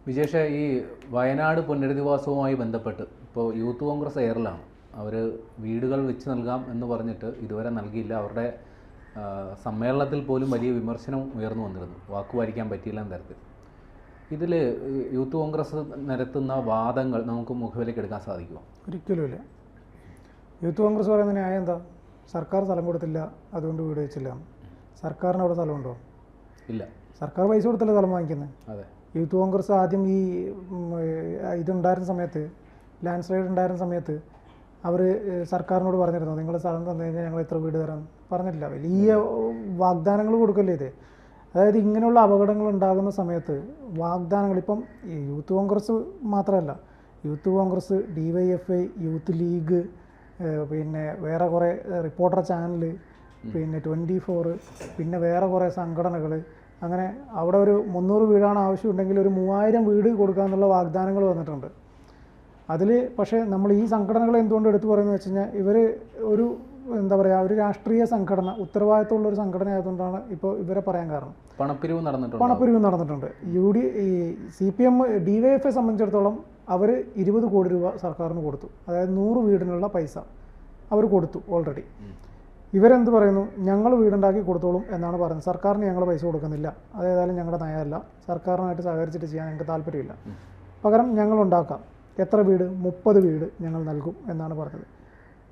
വിജേഷ, ഈ വയനാട് പുനരധിവാസവുമായി ബന്ധപ്പെട്ട് ഇപ്പോൾ യൂത്ത് കോൺഗ്രസ് എയറിലാണ്. അവർ വീടുകൾ വെച്ച് നൽകാം എന്ന് പറഞ്ഞിട്ട് ഇതുവരെ നൽകിയില്ല. അവരുടെ സമ്മേളനത്തിൽ പോലും വലിയ വിമർശനം ഉയർന്നു വന്നിരുന്നു, വാക്കുപാലിക്കാൻ പറ്റിയില്ല എന്ന തരത്തിൽ. ഇതിൽ യൂത്ത് കോൺഗ്രസ് നിരത്തുന്ന വാദങ്ങൾ നമുക്ക് മുഖവിലേക്ക് എടുക്കാൻ സാധിക്കുമോ? ഒരിക്കലുമില്ല. യൂത്ത് കോൺഗ്രസ് പറയുന്ന ന്യായം എന്താ? സർക്കാർ സ്ഥലം കൊടുത്തില്ല, അതുകൊണ്ട് വീട് വെച്ചില്ല. സർക്കാരിന് അവിടെ സ്ഥലമുണ്ടോ? ഇല്ല. സർക്കാർ പൈസ കൊടുത്തല്ലേ സ്ഥലം വാങ്ങിക്കുന്നത്. അതെ. യൂത്ത് കോൺഗ്രസ് ആദ്യം ഈ ഇതുണ്ടായിരുന്ന സമയത്ത്, ലാൻഡ് സ്ലൈഡ് ഉണ്ടായിരുന്ന സമയത്ത് അവർ സർക്കാരിനോട് പറഞ്ഞിരുന്നു, നിങ്ങൾ സ്ഥലം തന്നു കഴിഞ്ഞാൽ ഞങ്ങൾ എത്ര വീട് തരാം പറഞ്ഞിട്ടില്ല. വലിയ വാഗ്ദാനങ്ങൾ കൊടുക്കല്ലേ ഇത്. അതായത് ഇങ്ങനെയുള്ള അപകടങ്ങൾ ഉണ്ടാകുന്ന സമയത്ത് വാഗ്ദാനങ്ങൾ, ഇപ്പം യൂത്ത് കോൺഗ്രസ് മാത്രമല്ല, youth Congress, DYFI, youth league, പിന്നെ വേറെ കുറേ റിപ്പോർട്ടർ ചാനൽ, പിന്നെ 24, പിന്നെ വേറെ കുറേ സംഘടനകൾ, അങ്ങനെ അവിടെ ഒരു 300 വീടാണ് ആവശ്യമുണ്ടെങ്കിൽ ഒരു 3000 വീട് കൊടുക്കാമെന്നുള്ള വാഗ്ദാനങ്ങൾ വന്നിട്ടുണ്ട്. അതിൽ പക്ഷേ നമ്മൾ ഈ സംഘടനകൾ എന്തുകൊണ്ട് എടുത്തു പറയുന്നത് വെച്ച് കഴിഞ്ഞാൽ, ഇവർ ഒരു എന്താ പറയുക, ഒരു രാഷ്ട്രീയ സംഘടന, ഉത്തരവാദിത്തമുള്ള ഒരു സംഘടന ആയതുകൊണ്ടാണ് ഇപ്പോൾ ഇവരെ പറയാൻ കാരണം. പണപ്പിരിവ് നടന്നിട്ടുണ്ട്. CPM DYFI സംബന്ധിച്ചിടത്തോളം അവർ 20 കോടി രൂപ സർക്കാരിന് കൊടുത്തു. അതായത് 100 വീടിനുള്ള പൈസ അവർ കൊടുത്തു ഓൾറെഡി. ഇവരെന്ത് പറയുന്നു, ഞങ്ങൾ വീടുണ്ടാക്കി കൊടുത്തോളും എന്നാണ് പറയുന്നത്. സർക്കാരിന് ഞങ്ങൾ പൈസ കൊടുക്കുന്നില്ല, അതേതായാലും ഞങ്ങളുടെ നയമല്ല, സർക്കാരിനായിട്ട് സഹകരിച്ചിട്ട് ചെയ്യാൻ ഞങ്ങൾക്ക് താല്പര്യമില്ല, പകരം ഞങ്ങൾ ഉണ്ടാക്കാം. എത്ര വീട്? 30 വീട് ഞങ്ങൾ നൽകും എന്നാണ് പറഞ്ഞത്.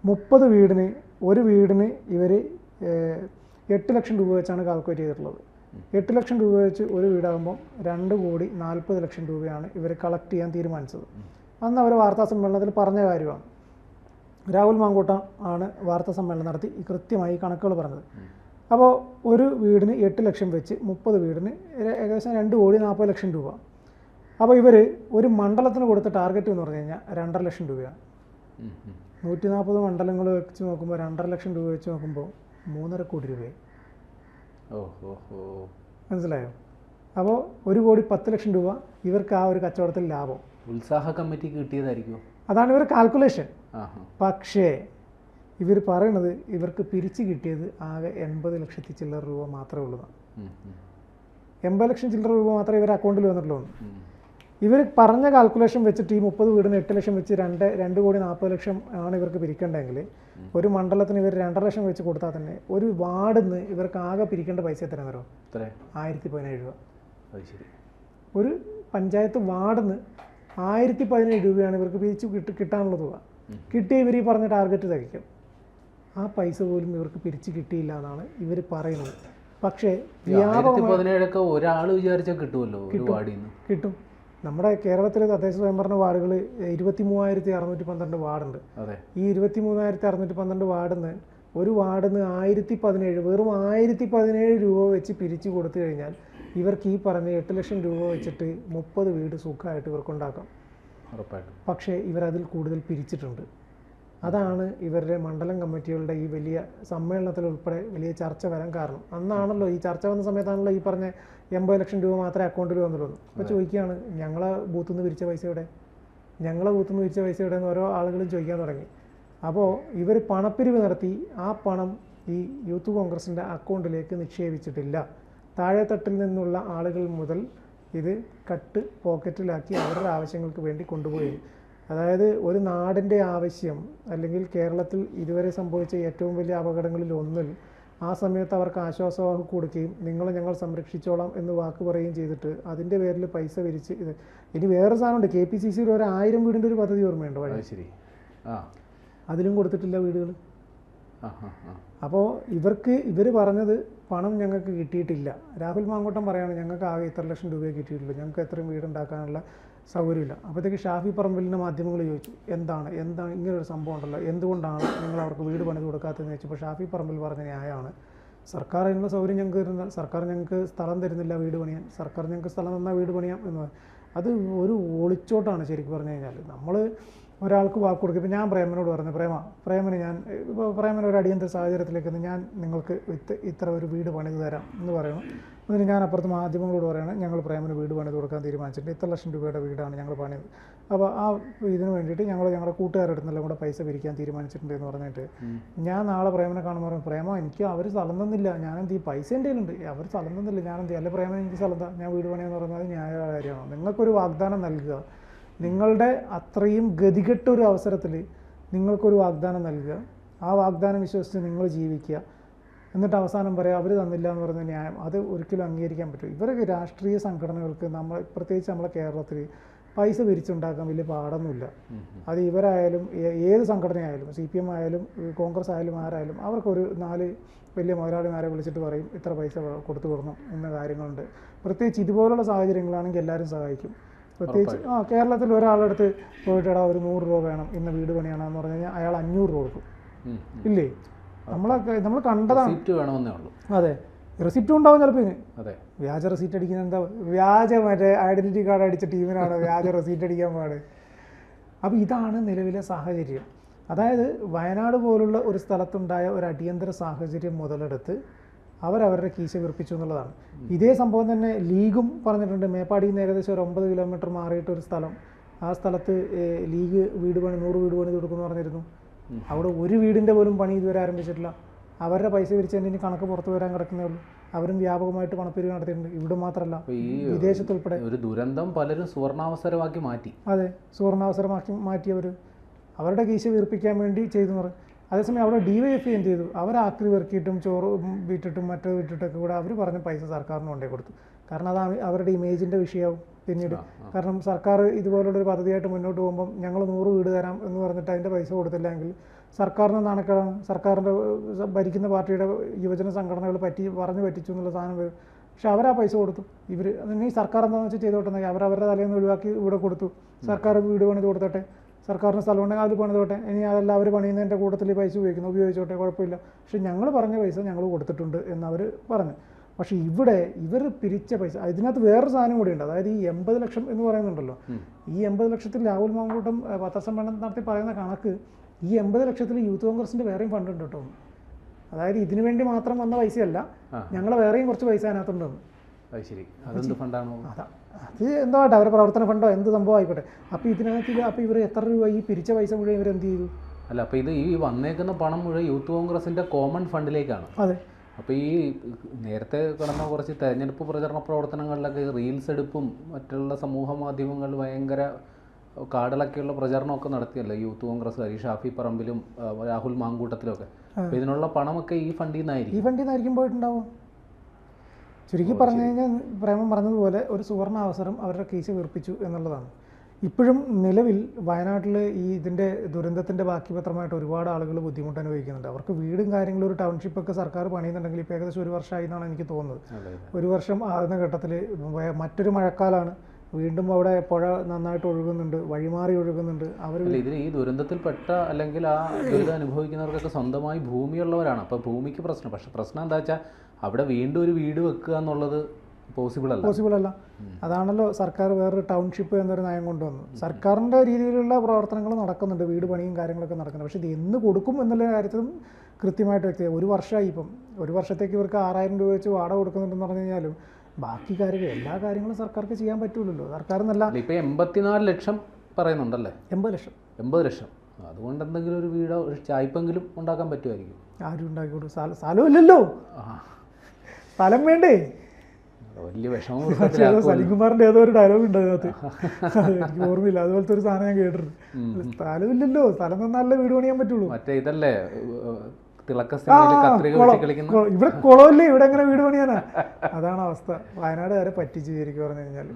30 വീടിന്, ഒരു വീടിന് ഇവർ 8 ലക്ഷം രൂപ വെച്ചാണ് കാൽക്കുലേറ്റ് ചെയ്തിട്ടുള്ളത്. 8 ലക്ഷം രൂപ വെച്ച് ഒരു വീടാകുമ്പോൾ 2,40,00,000 രൂപയാണ് ഇവർ കളക്ട് ചെയ്യാൻ തീരുമാനിച്ചത്. അന്ന് അവർ വാർത്താ സമ്മേളനത്തിൽ പറഞ്ഞ കാര്യമാണ്. രാഹുൽ മാങ്കൂട്ടം ആണ് വാർത്താ സമ്മേളനം നടത്തി കൃത്യമായി കണക്കുകൾ പറഞ്ഞത്. അപ്പോൾ ഒരു വീടിന് 8 ലക്ഷം വെച്ച് 30 വീടിന് ഏകദേശം 2,40,00,000 രൂപ. അപ്പോൾ ഇവർ ഒരു മണ്ഡലത്തിന് കൊടുത്ത ടാർഗറ്റ് എന്ന് പറഞ്ഞു കഴിഞ്ഞാൽ 2.5 ലക്ഷം രൂപയാണ്. 140 മണ്ഡലങ്ങൾ വെച്ച് നോക്കുമ്പോൾ 2.5 ലക്ഷം രൂപ വെച്ച് നോക്കുമ്പോൾ 3.5 കോടി രൂപയായി. മനസ്സിലായോ? അപ്പോൾ 1,10,00,000 രൂപ ഇവർക്ക് ആ ഒരു കച്ചവടത്തിൽ ലാഭം. ഉത്സാഹ കമ്മിറ്റിക്ക് കിട്ടിയതായിരിക്കും. അതാണ് ഇവർ കാൽക്കുലേഷൻ. പക്ഷേ ഇവർ പറയണത് ഇവർക്ക് പിരിച്ച് കിട്ടിയത് ആകെ 80 ലക്ഷത്തി ചില്ലറ രൂപ മാത്രമേ ഉള്ളൂ. 80 ലക്ഷം ചില്ലറ രൂപ മാത്രമേ ഇവർ അക്കൗണ്ടിൽ വന്നിട്ടുള്ളൂ. ഇവർ പറഞ്ഞ കാൽക്കുലേഷൻ വെച്ചിട്ട് ഈ 30 വീടിന് 8 ലക്ഷം വെച്ച് 2,40,00,000 ആണ് ഇവർക്ക് പിരിക്കേണ്ടതെങ്കിൽ, ഒരു മണ്ഡലത്തിന് ഇവർ 2.5 ലക്ഷം വെച്ച് കൊടുത്താൽ തന്നെ ഒരു വാർഡിന്ന് ഇവർക്ക് ആകെ പിരിക്കേണ്ട പൈസ എത്ര തരോ? 1,017 രൂപ. ഒരു പഞ്ചായത്ത് വാർഡിന്ന് 1,017 രൂപയാണ് ഇവർക്ക് പിരിച്ച് കിട്ടാനുള്ള തുക. കിട്ടിയ ഇവർ ഈ പറഞ്ഞ ടാർഗറ്റ് തികയ്ക്കും. ആ പൈസ പോലും ഇവർക്ക് പിരിച്ച് കിട്ടിയില്ല എന്നാണ് ഇവർ പറയുന്നത്. പക്ഷേ 1,017 ഒരാൾ വിചാരിച്ചാൽ കിട്ടുമല്ലോ. കിട്ടും. നമ്മുടെ കേരളത്തിലെ തദ്ദേശ സ്വയംഭരണ വാർഡുകൾ 23,612 വാർഡുണ്ട്. ഈ 23,612 വാർഡിന്ന് ഒരു വാർഡിന്ന് 1,017, വെറും 1,017 രൂപ വെച്ച് പിരിച്ചു കൊടുത്തു കഴിഞ്ഞാൽ ഇവർക്ക് ഈ പറഞ്ഞ 8 ലക്ഷം രൂപ വെച്ചിട്ട് 30 വീട് സുഖമായിട്ട് ഇവർക്കുണ്ടാക്കാം. പക്ഷേ ഇവരതിൽ കൂടുതൽ പിരിച്ചിട്ടുണ്ട്. അതാണ് ഇവരുടെ മണ്ഡലം കമ്മിറ്റികളുടെ ഈ വലിയ സമ്മേളനത്തിൽ ഉൾപ്പെടെ വലിയ ചർച്ച വരാൻ കാരണം. അന്നാണല്ലോ ഈ ചർച്ച വന്ന സമയത്താണല്ലോ ഈ പറഞ്ഞ 80 ലക്ഷം രൂപ മാത്രമേ അക്കൗണ്ടിൽ വന്നുള്ളൂ. അപ്പോൾ ചോദിക്കുകയാണ്, ഞങ്ങളെ ബൂത്തിൽ നിന്ന് പിരിച്ച പൈസ എവിടെ എന്ന് ഓരോ ആളുകളും ചോദിക്കാൻ തുടങ്ങി. അപ്പോൾ ഇവർ പണപ്പിരിവ് നടത്തി ആ പണം ഈ യൂത്ത് കോൺഗ്രസിൻ്റെ അക്കൗണ്ടിലേക്ക് നിക്ഷേപിച്ചിട്ടില്ല. താഴെത്തട്ടിൽ നിന്നുള്ള ആളുകൾ മുതൽ ഇത് കട്ട് പോക്കറ്റിലാക്കി അവരുടെ ആവശ്യങ്ങൾക്ക് വേണ്ടി കൊണ്ടുപോയി. അതായത് ഒരു നാടിൻ്റെ ആവശ്യം, അല്ലെങ്കിൽ കേരളത്തിൽ ഇതുവരെ സംഭവിച്ച ഏറ്റവും വലിയ അപകടങ്ങളിൽ ഒന്നിൽ ആ സമയത്ത് അവർക്ക് ആശ്വാസവാഹു കൊടുക്കുകയും ഞങ്ങൾ സംരക്ഷിച്ചോളാം എന്ന് വാക്ക് പറയുകയും ചെയ്തിട്ട് അതിൻ്റെ പേരിൽ പൈസ വിരിച്ച് ഇത്. ഇനി വേറെ സാധനമുണ്ട്, KPCCയുടെ ഒരു 1000 വീടിൻ്റെ ഒരു പദ്ധതി ഓർമ്മയുണ്ട് വഴി. അതിലും കൊടുത്തിട്ടില്ല വീടുകൾ. അപ്പോൾ ഇവർ പറഞ്ഞത് പണം ഞങ്ങൾക്ക് കിട്ടിയിട്ടില്ല. രാഹുൽ മാങ്കൂട്ടം പറയാണ്, ഞങ്ങൾക്ക് ആകെ ഇത്ര ലക്ഷം രൂപയെ കിട്ടിയിട്ടുള്ളൂ, ഞങ്ങൾക്ക് എത്രയും വീടുണ്ടാക്കാനുള്ള സൗകര്യമില്ല. അപ്പോഴത്തേക്ക് ഷാഫി പറമ്പിലിൻ്റെ മാധ്യമങ്ങൾ ചോദിച്ചു, എന്താണ് ഇങ്ങനൊരു സംഭവം ഉണ്ടല്ലോ, എന്തുകൊണ്ടാണ് നിങ്ങൾ അവർക്ക് വീട് പണിത് കൊടുക്കാത്തതെന്ന് ചോദിച്ചപ്പോൾ ഷാഫി പറമ്പിൽ പറഞ്ഞ ന്യായമാണ്, സർക്കാർ അതിനുള്ള സൗകര്യം ഞങ്ങൾക്ക് തരുന്ന, സർക്കാർ ഞങ്ങൾക്ക് സ്ഥലം തരുന്നില്ല വീട് പണിയാൻ, സർക്കാർ ഞങ്ങൾക്ക് സ്ഥലം തന്നാൽ വീട് പണിയാം എന്ന്. അത് ഒരു ഒളിച്ചോട്ടാണ് ശരിക്കും പറഞ്ഞു കഴിഞ്ഞാൽ. നമ്മൾ ഒരാൾക്ക് വാക്ക് കൊടുക്കും. ഇപ്പോൾ ഞാൻ പ്രേമനോട് പറഞ്ഞു, പ്രേമന് ഒരു അടിയന്തര സാഹചര്യത്തിലേക്ക് ഞാൻ നിങ്ങൾക്ക് ഇത്ര ഒരു വീട് പണിത് തരാം എന്ന് പറയുന്നു. എന്നിട്ട് ഞാൻ അപ്പുറത്ത് മാധ്യമങ്ങളോട് പറയുകയാണ് ഞങ്ങൾ പ്രേമന് വീട് പണിത് കൊടുക്കാൻ തീരുമാനിച്ചിട്ടുണ്ട്, ഇത്ര ലക്ഷം രൂപയുടെ വീടാണ് ഞങ്ങൾ പണിത്. അപ്പോൾ ആ ഇതിന് വേണ്ടിയിട്ട് ഞങ്ങളുടെ കൂട്ടുകാരുടെ അടുത്തെല്ലാം കൂടെ പൈസ പിരിക്കാൻ തീരുമാനിച്ചിട്ടുണ്ട് എന്ന് പറഞ്ഞിട്ട് ഞാൻ നാളെ പ്രേമനെ കാണുമ്പോൾ പറയും, പ്രേമ എനിക്ക് അവർ സ്ഥലം തന്നില്ല, ഞാനെന്ത് ഈ പൈസ എൻ്റെ കയ്യിലുണ്ട്, അവർ സ്ഥലം തന്നില്ല, ഞാനെന്ത് അല്ല പ്രേമൻ എനിക്ക് സ്ഥലം താ, ഞാൻ വീട് പണിയെന്ന് പറയുന്നത് ന്യായമായ കാര്യമാണോ? നിങ്ങൾക്കൊരു വാഗ്ദാനം നൽകുക, നിങ്ങളുടെ അത്രയും ഗതികെട്ടൊരു അവസരത്തിൽ നിങ്ങൾക്കൊരു വാഗ്ദാനം നൽകുക, ആ വാഗ്ദാനം വിശ്വസിച്ച് നിങ്ങൾ ജീവിക്കുക, എന്നിട്ട് അവസാനം പറയാം അവർ തന്നില്ല എന്ന് പറയുന്ന ന്യായം, അത് ഒരിക്കലും അംഗീകരിക്കാൻ പറ്റും. ഇവരൊക്കെ രാഷ്ട്രീയ സംഘടനകൾക്ക് പ്രത്യേകിച്ച് നമ്മളെ കേരളത്തിൽ പൈസ പിരിച്ചുണ്ടാക്കാൻ വലിയ പാടൊന്നുമില്ല. അത് ഇവരായാലും ഏത് സംഘടനയായാലും CPM ആയാലും കോൺഗ്രസ് ആയാലും ആരായാലും അവർക്കൊരു 4 വലിയ മുതലാളിമാരെ വിളിച്ചിട്ട് പറയും ഇത്ര പൈസ കൊടുത്തു വിടണം എന്ന കാര്യങ്ങളുണ്ട്. പ്രത്യേകിച്ച് ഇതുപോലുള്ള സാഹചര്യങ്ങളാണെങ്കിൽ എല്ലാവരും സഹായിക്കും. പ്രത്യേകിച്ച് കേരളത്തിൽ ഒരാളെടുത്ത് പോയിട്ടാ ഒരു 100 രൂപ വേണം ഇന്ന് വീട് പണിയാണെന്ന് പറഞ്ഞു കഴിഞ്ഞാൽ അയാൾ 500 രൂപ കൊടുക്കും, ഇല്ലേ? നമ്മൾ കണ്ടതാണ്. അതെ, റെസിപ്റ്റും ഉണ്ടാവും ചിലപ്പോൾ ഇതിന്. വ്യാജ റെസിപ്റ്റ് അടിക്കുന്ന എന്താ, വ്യാജ മറ്റേ ഐഡൻറ്റിറ്റി കാർഡ് അടിച്ച ടീമിനാണ് വ്യാജ റെസിപ്റ്റ് അടിക്കാൻ പാട്. അപ്പോൾ ഇതാണ് നിലവിലെ സാഹചര്യം. അതായത് വയനാട് പോലുള്ള ഒരു സ്ഥലത്തുണ്ടായ ഒരു അടിയന്തര സാഹചര്യം മുതലെടുത്ത് അവരവരുടെ കീശ വീർപ്പിച്ചു എന്നുള്ളതാണ്. ഇതേ സംഭവം തന്നെ ലീഗും പറഞ്ഞിട്ടുണ്ട്. മേപ്പാടിയിൽ നിന്ന് ഏകദേശം ഒരു 9 കിലോമീറ്റർ മാറിയിട്ടൊരു സ്ഥലം, ആ സ്ഥലത്ത് ലീഗ് 100 വീട് പണി കൊടുക്കുമെന്ന് പറഞ്ഞിരുന്നു. അവിടെ ഒരു വീടിൻ്റെ പോലും പണി ഇതുവരെ ആരംഭിച്ചിട്ടില്ല. അവരുടെ പൈസ പിരിച്ചതിന് കണക്ക് പുറത്തു വരാൻ കിടക്കുന്നേ ഉള്ളൂ. അവരും വ്യാപകമായിട്ട് പണപ്പിരിവ് നടത്തിയിട്ടുണ്ട്. ഇവിടെ മാത്രമല്ല, വിദേശത്തുൾപ്പെടെ ഒരു ദുരന്തം പലരും സുവർണാവസരമാക്കി മാറ്റി. അതെ, സുവർണാവസരമാക്കി മാറ്റിയവർ അവരുടെ കീശ വീർപ്പിക്കാൻ വേണ്ടി ചെയ്തു പറയും. അതേസമയം അവിടെ DYFI എന്ത് ചെയ്തു, അവർ ആക്രി വെറുക്കിയിട്ടും ചോറ് വിറ്റിട്ടും മറ്റേ വിറ്റിട്ടൊക്കെ കൂടെ അവർ പറഞ്ഞ പൈസ സർക്കാരിന് കൊണ്ടേ കൊടുത്തു. കാരണം അതാണ് അവരുടെ ഇമേജിൻ്റെ വിഷയമാവും പിന്നീട്. കാരണം സർക്കാർ ഇതുപോലുള്ളൊരു പദ്ധതിയായിട്ട് മുന്നോട്ട് പോകുമ്പം ഞങ്ങൾ 100 വീട് തരാം എന്ന് പറഞ്ഞിട്ട് അതിൻ്റെ പൈസ കൊടുത്തില്ലെങ്കിൽ സർക്കാരിന് നാണക്കേടാണ്. സർക്കാരിൻ്റെ ഭരിക്കുന്ന പാർട്ടിയുടെ യുവജന സംഘടനകൾ പറഞ്ഞു പറ്റിച്ചു എന്നുള്ള സാധനം വരും. പക്ഷെ അവരാ പൈസ കൊടുത്തു. ഇവർ ഈ സർക്കാർ എന്താണെന്ന് വെച്ചാൽ ചെയ്തോട്ടെന്നെങ്കിൽ അവരവരുടെ തലയിൽ നിന്ന് ഒഴിവാക്കി ഇവിടെ കൊടുത്തു. സർക്കാർ വീട് പണിത് കൊടുത്തോട്ടെ, സർക്കാരിന് സ്ഥലമുണ്ടെങ്കിൽ അത് പണിതോട്ടെ, ഇനി അതെല്ലാം അവർ പണിയുന്നതിൻ്റെ കൂട്ടത്തിൽ പൈസ ഉപയോഗിച്ചോട്ടെ, കുഴപ്പമില്ല. പക്ഷെ ഞങ്ങൾ പറഞ്ഞ പൈസ ഞങ്ങൾ കൊടുത്തിട്ടുണ്ട് എന്നവർ പറഞ്ഞു. പക്ഷേ ഇവിടെ ഇവർ പിരിച്ച പൈസ, ഇതിനകത്ത് വേറൊരു സാധനം കൂടിയുണ്ട്. അതായത് ഈ 80 ലക്ഷം എന്ന് പറയുന്നുണ്ടല്ലോ, ഈ 80 ലക്ഷത്തിൽ രാഹുൽ മാങ്കൂട്ടം പത്രസമ്മേളനം നടത്തി പറയുന്ന കണക്ക്, ഈ 80 ലക്ഷത്തിൽ യൂത്ത് കോൺഗ്രസിൻ്റെ വേറെയും ഫണ്ട് ഉണ്ട് കേട്ടോ. അതായത് ഇതിനു വേണ്ടി മാത്രം വന്ന പൈസയല്ല, ഞങ്ങളെ വേറെയും കുറച്ച് പൈസ അതിനകത്തുണ്ടെന്ന്. അതാ, അത് എന്തോ ആട്ടെ, അവരുടെ പ്രവർത്തന ഫണ്ടോ എന്ത് സംഭവം ആയിക്കോട്ടെ. അപ്പോൾ ഇതിനകത്ത് അപ്പോൾ ഇവർ എത്ര രൂപ ഈ പിരിച്ച പൈസ മുഴുവൻ ഇവരെന്ത് ചെയ്തു? അല്ല, അപ്പോൾ ഇത് ഈ വന്നേക്കുന്ന പണം മുഴുവൻ യൂത്ത് കോൺഗ്രസിൻ്റെ കോമൺ ഫണ്ടിലേക്കാണ്. അതെ. അപ്പോൾ ഈ നേരത്തെ കിടന്ന കുറച്ച് തെരഞ്ഞെടുപ്പ് പ്രചരണ പ്രവർത്തനങ്ങളിലൊക്കെ റീൽസ് എടുപ്പും മറ്റുള്ള സമൂഹ മാധ്യമങ്ങളിൽ ഭയങ്കര കാടിളക്കിയുള്ള പ്രചരണമൊക്കെ നടത്തിയല്ലോ യൂത്ത് കോൺഗ്രസ്, ഷാഫി പറമ്പിലും രാഹുൽ മാങ്കൂട്ടത്തിലൊക്കെ. അപ്പോൾ ഇതിനുള്ള പണമൊക്കെ ഈ ഫണ്ടിൽ നിന്നായിരിക്കും പോയിട്ടുണ്ടാവും. ചുരുക്കി പറഞ്ഞു കഴിഞ്ഞാൽ പ്രേമം പറഞ്ഞതുപോലെ ഒരു സുവർണ അവസരം അവരുടെ കീശ വീർപ്പിച്ചു എന്നുള്ളതാണ്. ഇപ്പോഴും നിലവിൽ വയനാട്ടിൽ ഈ ഇതിൻ്റെ ദുരന്തത്തിൻ്റെ ബാക്കി പത്രമായിട്ട് ഒരുപാട് ആളുകൾ ബുദ്ധിമുട്ട് അനുഭവിക്കുന്നുണ്ട്. അവർക്ക് വീടും കാര്യങ്ങളും ഒരു ടൗൺഷിപ്പൊക്കെ സർക്കാർ പണിയുന്നുണ്ടെങ്കിൽ ഇപ്പോൾ ഏകദേശം 1 വർഷമായി എന്നാണ് എനിക്ക് തോന്നുന്നത്. 1 വർഷം ആകുന്ന ഘട്ടത്തിൽ മറ്റൊരു മഴക്കാലമാണ്, വീണ്ടും അവിടെ പുഴ നന്നായിട്ട് ഒഴുകുന്നുണ്ട്, വഴിമാറി ഒഴുകുന്നുണ്ട്. ഇതിൽ ഈ ദുരന്തത്തിൽപ്പെട്ട അല്ലെങ്കിൽ ആ ദുരിതം അനുഭവിക്കുന്നവർക്കൊക്കെ സ്വന്തമായി ഭൂമിയുള്ളവരാണ്. അപ്പോൾ ഭൂമിക്ക് പ്രശ്നം. പക്ഷെ പ്രശ്നം എന്താ വെച്ചാൽ അവിടെ വീണ്ടും ഒരു വീട് വെക്കുക എന്നുള്ളത് പോസിബിൾ അല്ല. അതാണല്ലോ സർക്കാർ വേറൊരു ടൗൺഷിപ്പ് എന്നൊരു നയം കൊണ്ടുവന്നു. സർക്കാരിൻ്റെ രീതിയിലുള്ള പ്രവർത്തനങ്ങൾ നടക്കുന്നുണ്ട്, വീട് പണിയും കാര്യങ്ങളൊക്കെ നടക്കുന്നുണ്ട്. പക്ഷേ ഇത് എന്ന് കൊടുക്കും എന്നുള്ള കാര്യത്തിലും കൃത്യമായിട്ട് വ്യക്തി 1 വർഷമായി. ഇപ്പം 1 വർഷത്തേക്ക് ഇവർക്ക് 6000 രൂപ വെച്ച് വാടക കൊടുക്കുന്നുണ്ടെന്ന് പറഞ്ഞു കഴിഞ്ഞാലും ബാക്കി കാര്യങ്ങൾ എല്ലാ കാര്യങ്ങളും സർക്കാർക്ക് ചെയ്യാൻ പറ്റൂലല്ലോ. സർക്കാർ എന്നല്ല, ഇപ്പോൾ 84 ലക്ഷം പറയുന്നുണ്ടല്ലേ? 80 ലക്ഷം. അതുകൊണ്ട് എന്തെങ്കിലും ഒരു വീടോ ഒരു ചായ്പെങ്കിലും ഉണ്ടാക്കാൻ പറ്റുമായിരിക്കും. ആരും ഉണ്ടാക്കി കൊടുക്കും? സ്ഥലമില്ലല്ലോ, സ്ഥലം വേണ്ടേ? വലിയ വിഷമം. സലിംകുമാറിൻ്റെ ഏതോ ഒരു ഡയലോഗ് ഉണ്ട് അതിനകത്ത്, എനിക്ക് ഓർമ്മയില്ല, അതുപോലത്തെ ഒരു സാധനം ഞാൻ കേട്ടിട്ടുണ്ട്. സ്ഥലമില്ലല്ലോ, സ്ഥലം തന്നാലല്ലേ വീട് പണിയാൻ പറ്റുള്ളൂ. മറ്റേ ഇതല്ലേ ഇവിടെ കുളമില്ലേ, ഇവിടെ എങ്ങനെ വീട് പണിയാനാ? അതാണ് അവസ്ഥ. വയനാട് വരെ പറ്റിച്ചു ശരിക്കും പറഞ്ഞു കഴിഞ്ഞാൽ.